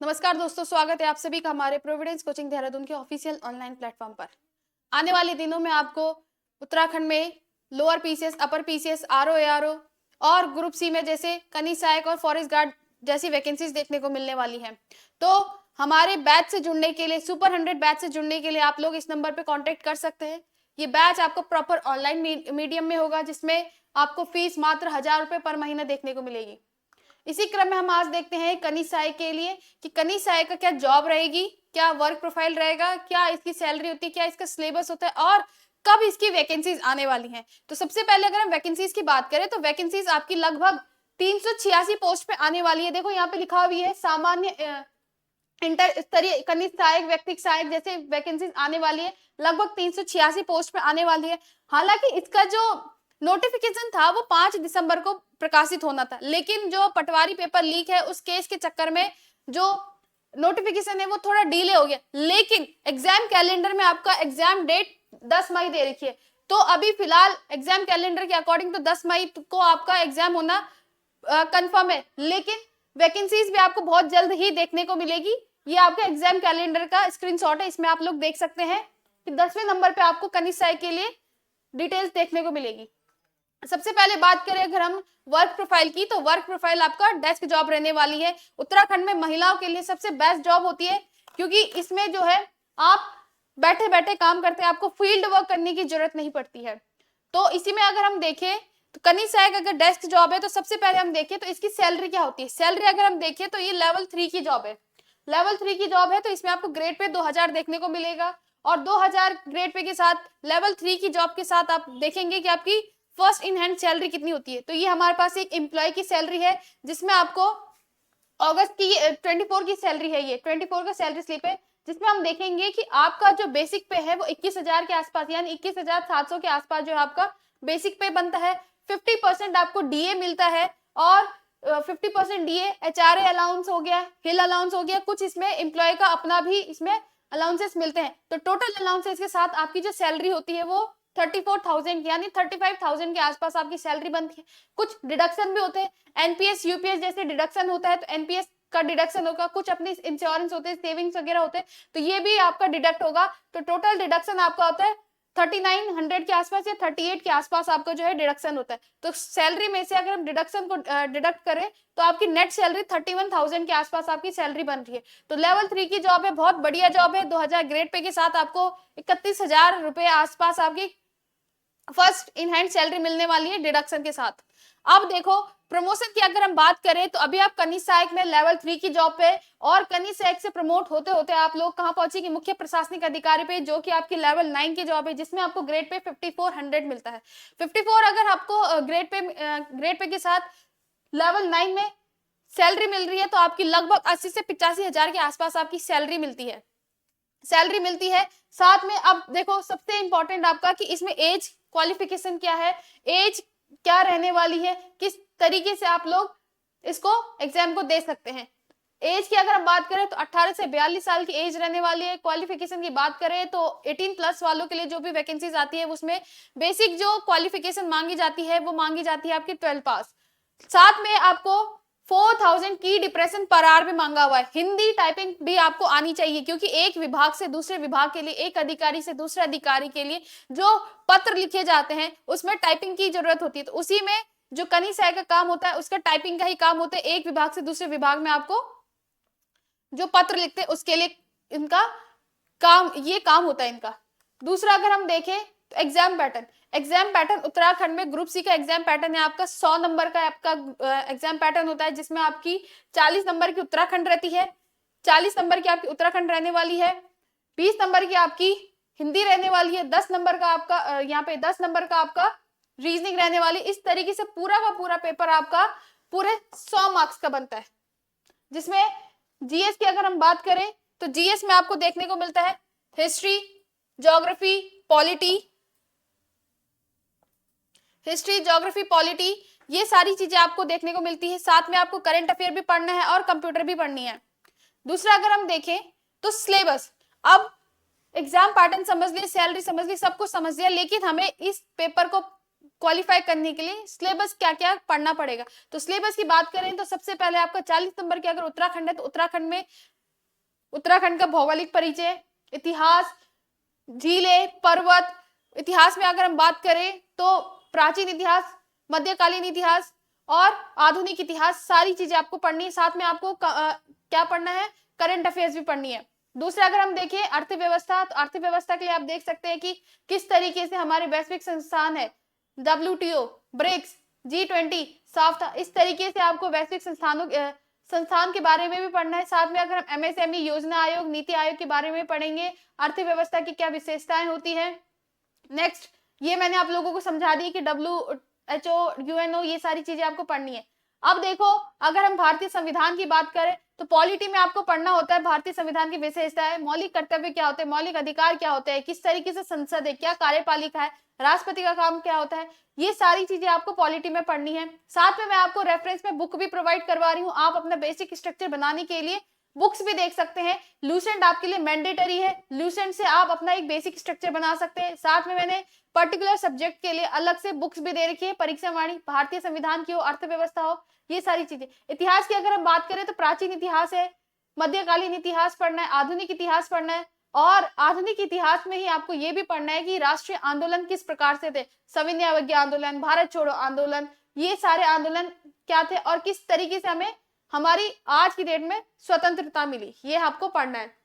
नमस्कार दोस्तों, स्वागत है आप सभी का हमारे प्रोविडेंस कोचिंग देहरादून के ऑफिशियल ऑनलाइन प्लेटफॉर्म पर। आने वाले दिनों में आपको उत्तराखंड में lower PCS, upper PCS, RO, ARO और ग्रुप सी में जैसे कनीज सहायक और फॉरेस्ट गार्ड जैसी वैकेंसीज देखने को मिलने वाली हैं। तो हमारे बैच से जुड़ने के लिए, सुपर 100 बैच से जुड़ने के लिए आप लोग इस नंबर पर कॉन्टेक्ट कर सकते हैं। ये बैच आपको प्रॉपर ऑनलाइन मीडियम में होगा, जिसमें आपको फीस मात्र 1000 रुपये पर महीना देखने को मिलेगी। इसी क्रम में हम आज देखते हैं कनीज सहायक के लिए कि कनीज सहायक का क्या जॉब रहेगी, क्या वर्क प्रोफाइल रहेगा, क्या इसकी सैलरी होती है, क्या इसका सिलेबस होता है और कब इसकी वैकेंसीज आने वाली हैं। तो सबसे पहले अगर हम वैकेंसीज की बात करें तो वैकेंसीज आपकी लगभग 386 पोस्ट पे आने वाली है। देखो यहाँ पे लिखा हुआ है सामान्य इंटर स्तरीय कनिष्ठ सहायक, व्यक्तिगत सहायक जैसे वैकेंसीज आने वाली है। लगभग 386 पोस्ट पे आने वाली है। हालांकि इसका जो नोटिफिकेशन था वो 5 दिसंबर को प्रकाशित होना था, लेकिन जो पटवारी पेपर लीक है उस केस के चक्कर में जो नोटिफिकेशन है वो थोड़ा डिले हो गया। लेकिन एग्जाम कैलेंडर में आपका एग्जाम डेट 10 मई दे रखी है। तो अभी फिलहाल एग्जाम कैलेंडर के अकॉर्डिंग तो 10 मई को आपका एग्जाम होना कंफर्म है, लेकिन वैकेंसीज भी आपको बहुत जल्द ही देखने को मिलेगी। ये आपका एग्जाम कैलेंडर का स्क्रीनशॉट है, इसमें आप लोग देख सकते हैं कि 10वें नंबर पे आपको कनिष्ठ सहायक के लिए डिटेल्स देखने को मिलेगी। सबसे पहले बात करें अगर हम वर्क प्रोफाइल की, तो वर्क प्रोफाइल आपका डेस्क जॉब रहने वाली है। उत्तराखंड में महिलाओं के लिए सबसे बेस्ट जॉब होती है, क्योंकि इसमें जो है आप बैठे बैठे काम करते हैं, आपको फील्ड वर्क करने की जरूरत नहीं पड़ती है। तो इसी में अगर हम देखें तो कनिष्ठ सहायक अगर डेस्क जॉब है तो सबसे पहले हम देखें तो इसकी सैलरी क्या होती है। सैलरी अगर हम देखें तो ये लेवल 3 की जॉब है। लेवल 3 की जॉब है तो इसमें आपको ग्रेड पे 2000 देखने को मिलेगा, और 2000 ग्रेड पे के साथ लेवल 3 की जॉब के साथ आप देखेंगे कि आपकी फर्स्ट इन हैंड सैलरी कितनी होती है। तो ये हमारे पास एक एम्प्लॉय की सैलरी है, जिसमें आपको अगस्त की 24 की सैलरी है। ये 24 का सैलरी स्लिप है, जिसमें हम देखेंगे कि आपका जो बेसिक पे है वो 21,000 के आसपास, यानी 21,700 के आसपास जो है आपका बेसिक पे बनता है। 50% आपको डीए मिलता है, और 50% डीए, एचआरए अलाउंस हो गया, हिल अलाउंस हो गया, कुछ इसमें एम्प्लॉय का अपना भी इसमें अलाउंसेस मिलते हैं। तो टोटल अलाउंसेस के साथ आपकी जो सैलरी होती है वो 34,000 यानी 35,000 के आसपास आपकी सैलरी बनती है। कुछ डिडक्शन भी होते हैं, एनपीएस यूपीएस जैसे डिडक्शन होता है तो एनपीएस का डिडक्शन होगा, कुछ अपने इंश्योरेंस होते हैं, सेविंग्स वगैरह होते हैं, तो ये भी आपका डिडक्ट होगा। तो टोटल डिडक्शन आपका होता है 3900 के आसपास या 38 के आसपास आपका जो है डिडक्शन होता है। तो सैलरी में से अगर हम डिडक्शन को डिडक्ट करें तो आपकी नेट सैलरी 31,000 के आसपास आपकी सैलरी बन रही है। तो लेवल 3 की जॉब है, बहुत बढ़िया जॉब है। 2000 ग्रेड पे के साथ आपको 31,000 रुपए आसपास आपकी फर्स्ट इन हैंड सैलरी मिलने वाली है डिडक्शन के साथ। अब देखो प्रमोशन की अगर हम बात करें तो अभी आप कनिष्ठ सहायक में लेवल 3 की जॉब पे, और कनिष्ठ सहायक से प्रमोट होते होते आप लोग कहां पहुंचेंगे, मुख्य प्रशासनिक अधिकारी पे, जो कि आपकी लेवल 9 की जॉब है, जिसमें आपको ग्रेड पे 5400 मिलता है। 54 अगर आपको ग्रेड पे के साथ लेवल 9 में सैलरी मिल रही है तो आपकी लगभग 80 से 85,000 के आसपास आपकी सैलरी मिलती है। साथ में अब देखो सबसे इंपॉर्टेंट आपका कि इसमें एज क्वालिफिकेशन क्या है, एज क्या रहने वाली है, किस तरीके से आप लोग इसको एग्जाम को दे सकते हैं। एज की अगर हम बात करें तो 18 से 42 साल की एज रहने वाली है। क्वालिफिकेशन की बात करें तो 18 प्लस वालों के लिए जो भी वैकेंसीज आती है उसमें बेसिक जो क्वालिफिकेशन मांगी जाती है वो मांगी जाती है आपकी 12 पास। साथ में आपको 4000 की डिप्रेशन पर आवर भी मांगा हुआ है। हिंदी टाइपिंग भी आपको आनी चाहिए, क्योंकि एक विभाग से दूसरे विभाग के लिए, एक अधिकारी से दूसरे अधिकारी के लिए जो पत्र लिखे जाते हैं उसमें टाइपिंग की जरूरत होती है। तो उसी में जो कनिष्ठ सहायक का काम होता है उसका टाइपिंग का ही काम होता है। एक विभाग से दूसरे विभाग में आपको जो पत्र लिखते हैं उसके लिए इनका काम, ये काम होता है इनका। दूसरा अगर हम देखें तो एग्जाम पैटर्न उत्तराखंड में ग्रुप सी का एग्जाम पैटर्न है आपका 100 नंबर का आपका एग्जाम पैटर्न होता है, जिसमें आपकी 40 नंबर की उत्तराखंड रहती है, 40 नंबर की आपकी उत्तराखंड रहने वाली है, 20 नंबर की आपकी हिंदी रहने वाली है, 10 नंबर का आपका यहाँ पे 10 नंबर का आपका रीजनिंग रहने वाली। इस तरीके से पूरा का पूरा पेपर आपका पूरे 100 मार्क्स का बनता है। जिसमें जीएस की अगर हम बात करें तो जीएस में आपको देखने को मिलता है हिस्ट्री, ज्योग्राफी, पॉलिटी, ये सारी चीजें आपको देखने को मिलती है। साथ में आपको करंट अफेयर भी पढ़ना है और कंप्यूटर भी पढ़नी है। दूसरा अगर हम देखें तो सिलेबस, अब एग्जाम पैटर्न समझ लिए, सैलरी समझ ली, सब कुछ समझ लिया, लेकिन हमें इस पेपर को क्वालिफाई करने के लिए सिलेबस क्या क्या पढ़ना पड़ेगा। तो सिलेबस की बात करें तो सबसे पहले आपका 40 नंबर की अगर उत्तराखंड है तो उत्तराखंड में उत्तराखंड का भौगोलिक परिचय, इतिहास, झीलें, पर्वत, इतिहास में अगर हम बात करें तो प्राचीन इतिहास, मध्यकालीन इतिहास और आधुनिक इतिहास, सारी चीजें आपको पढ़नी है। साथ में आपको क्या पढ़ना है, करंट अफेयर्स भी पढ़नी है। दूसरा अगर हम देखें अर्थव्यवस्था, तो अर्थव्यवस्था के लिए आप देख सकते हैं कि किस तरीके से हमारे वैश्विक संस्थान है, WTO, ब्रिक्स, G20, साफ्टा, इस तरीके से आपको वैश्विक संस्थान के बारे में भी पढ़ना है। साथ में अगर हम MSME, योजना आयोग, नीति आयोग के बारे में पढ़ेंगे, अर्थव्यवस्था की क्या विशेषताएं होती है। नेक्स्ट, ये मैंने आप लोगों को समझा दी कि WHO, UNO, ये सारी चीजें आपको पढ़नी है। अब देखो, अगर हम भारतीय संविधान की बात करें तो पॉलिटी में आपको पढ़ना होता है भारतीय संविधान की विशेषताएं, मौलिक कर्तव्य क्या होते हैं, मौलिक अधिकार क्या होते हैं, किस तरीके से संसद है, क्या कार्यपालिका है, राष्ट्रपति का काम क्या होता है, ये सारी चीजें आपको पॉलिटी में पढ़नी है। साथ में मैं आपको रेफरेंस में बुक भी प्रोवाइड करवा रही हूँ, आप अपना बेसिक स्ट्रक्चर बनाने के लिए बुक्स भी देख सकते हैं। लूसेंट आपके लिए मैंडेटरी है, लूसेंट से आप अपना एक बेसिक स्ट्रक्चर बना सकते हैं। साथ में मैंने पर्टिकुलर सब्जेक्ट के लिए अलग से बुक्स भी दे रखी है, परीक्षा वाणी, भारतीय संविधान की हो, अर्थव्यवस्था हो, ये सारी चीजें। इतिहास की अगर हम बात करें तो प्राचीन इतिहास है, मध्यकालीन इतिहास पढ़ना है, आधुनिक इतिहास पढ़ना है, और आधुनिक इतिहास में ही आपको ये भी पढ़ना है कि राष्ट्रीय आंदोलन किस प्रकार से थे, सविनय अवज्ञा आंदोलन, भारत छोड़ो आंदोलन, ये सारे आंदोलन क्या थे और किस तरीके से हमें हमारी आज की डेट में स्वतंत्रता मिली, ये आपको पढ़ना है।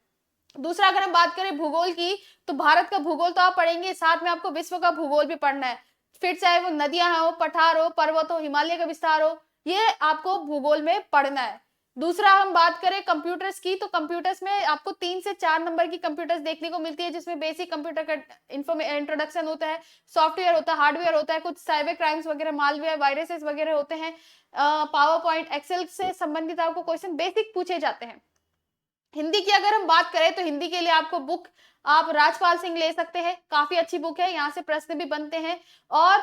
दूसरा अगर हम बात करें भूगोल की, तो भारत का भूगोल तो आप पढ़ेंगे, साथ में आपको विश्व का भूगोल भी पढ़ना है, फिर चाहे वो नदियां हो, पठार हो, पर्वत हो, हिमालय का विस्तार हो, ये आपको भूगोल में पढ़ना है। दूसरा हम बात करें कंप्यूटर्स की, तो कंप्यूटर्स में आपको 3 से 4 नंबर की कंप्यूटर्स देखने को मिलती है, जिसमें बेसिक कंप्यूटर का इंट्रोडक्शन होता है, सॉफ्टवेयर होता है, हार्डवेयर होता है, कुछ साइबर क्राइम्स वगैरह, मालवेयर, वायरसेस वगैरह होते हैं, पावर पॉइंट, एक्सेल से संबंधित आपको क्वेश्चन बेसिक पूछे जाते हैं। हिंदी की अगर हम बात करें तो हिंदी के लिए आपको बुक आप राजपाल सिंह ले सकते हैं, काफी अच्छी बुक है, यहाँ से प्रश्न भी बनते हैं। और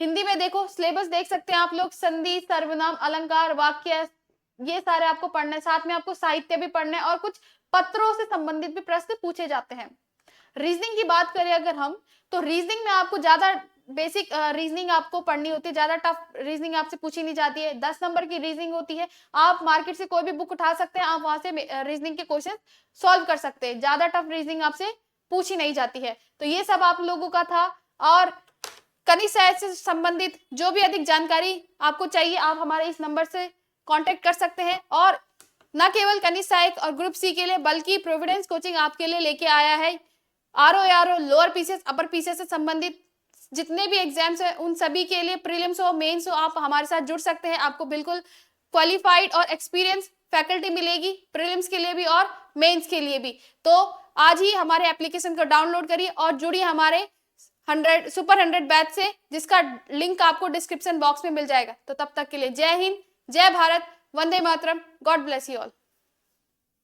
हिंदी में देखो सिलेबस देख सकते हैं आप लोग, संधि, सर्वनाम, अलंकार, वाक्य, ये सारे आपको पढ़ना है। साथ में आपको साहित्य भी पढ़ना है और कुछ पत्रों से संबंधित भी प्रश्न पूछे जाते हैं। रीजनिंग की बात करें अगर हम, तो रीजनिंग में आपको ज्यादा बेसिक रीजनिंग आपको पढ़नी होती है, ज्यादा टफ रीजनिंग आपसे पूछी नहीं जाती है, 10 नंबर की रीजनिंग होती है। आप मार्केट से कोई भी बुक उठा सकते हैं, आप वहां से रीजनिंग के क्वेश्चन सॉल्व कर सकते हैं, ज्यादा टफ रीजनिंग आपसे पूछी नहीं जाती है। तो ये सब आप लोगों का था। और कनिष्ठ सहायक से संबंधित जो भी अधिक जानकारी आपको चाहिए, आप हमारे इस नंबर से कांटेक्ट कर सकते हैं। और न केवल कनिष्ठ सहायक और ग्रुप सी के लिए, बल्कि प्रोविडेंस कोचिंग आपके लिए लेके आया है RO, lower PCS, upper PCS से संबंधित जितने भी एग्जाम्स हैं उन सभी के लिए, प्रीलिम्स हो, मेंस हो, आप हमारे साथ जुड़ सकते हैं। आपको बिल्कुल क्वालिफाइड और एक्सपीरियंस फैकल्टी मिलेगी, प्रीलिम्स के लिए भी और मेंस के लिए भी। तो आज ही हमारे एप्लीकेशन को डाउनलोड करिए और जुड़िए हमारे सुपर 100 बैच से, जिसका लिंक आपको डिस्क्रिप्शन बॉक्स में मिल जाएगा। तो तब तक के लिए जय हिंद, जय Bharat, Vande Mataram, God bless you all.